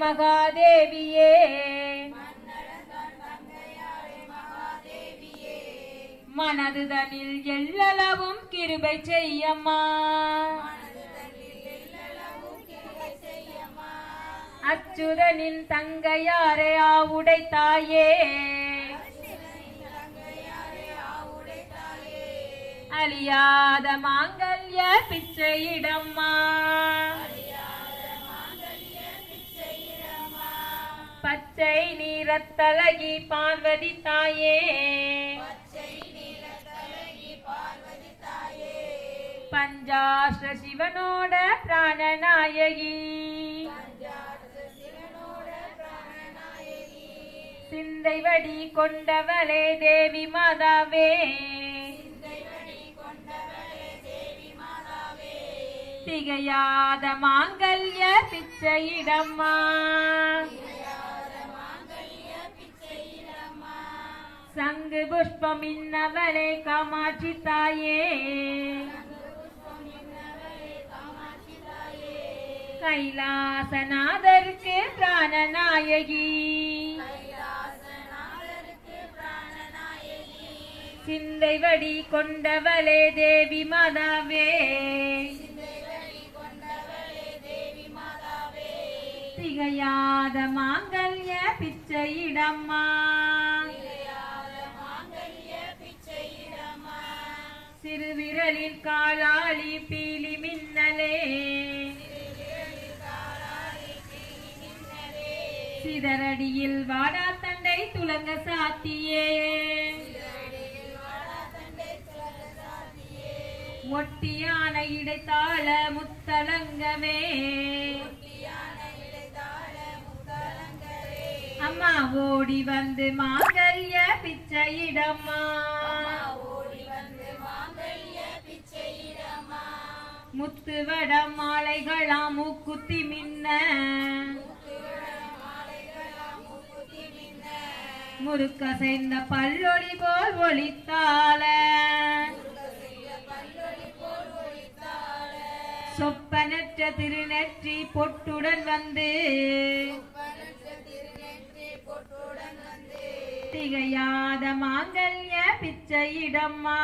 மகாதேவியே மனதுதனில் எல்லளவும் கிருபை செய்யம்மா. அச்சுதனின் தங்கையாரே ஆவுடை தாயே அழியாத மாங்கல்ய பிச்சையிடம்மா. பச்சை நீரத்தழகி பார்வதி தாயே பஞ்சாஷ்ட சிவனோட பிராணநாயகி சிந்தை வடி கொண்டவளே தேவி மாதாவே திகையாத மாங்கல்ய பிச்சையிடம்மா. சங்கு புஷ்பம் இன்னவளே காமாட்சி தாயே கைலாசநாதருக்கு பிராணநாயகி சிந்தை வடி கொண்டவளே தேவி மாதாவே திகையாத மாங்கல்ய பிச்சையிடம்மா. சிறுவிரலில் காலாளி பீலி மின்னலே சிதறடியில் வாடாத்தண்டை துலங்க சாத்தியே ஒட்டியான இடைத்தாள முத்தலங்கமே அம்மா ஓடி வந்து மாங்கல்ய பிச்சையிடம்மா. முத்து வடம் மாலைகளாம் மூக்குத்தி மின்ன முறுக்கசைந்த பல்லொளி போல் ஒளித்தாள சொப்பனற்ற திருநெற்றி பொட்டுடன் வந்து திகையாத மாங்கல்ய பிச்சையிடம்மா.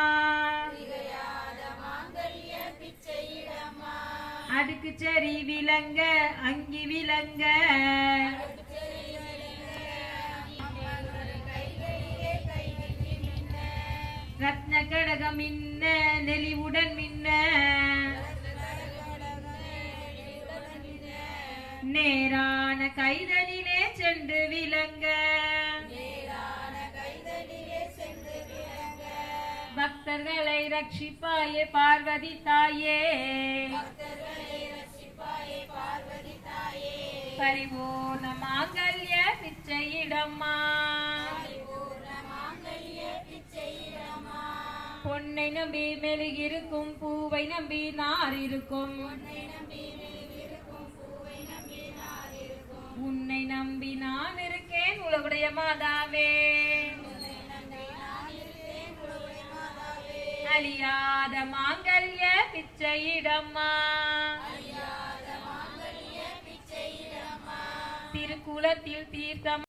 அடுக்கு சரி விலங்க அங்கி விலங்க ரத்ன கடகம் மின்ன நெளிவுடன் மின்ன நேரான கைதனிலே சென்று விலங்க பக்தர்களை ரட்சிப்பாயே பார்வதி தாயே பரிபூர்ண மாங்கல்ய பிச்சையிடம்மா. பொன்னை நம்பி மெழுகிருக்கும் பூவை நம்பி நார் இருக்கும் உன்னை நம்பி நான் இருக்கேன் உலகுடைய மாதாவே அழியாத மாங்கல்ய பிச்சையிடம்மா. திருக்குலத்தில் தீர்த்தம்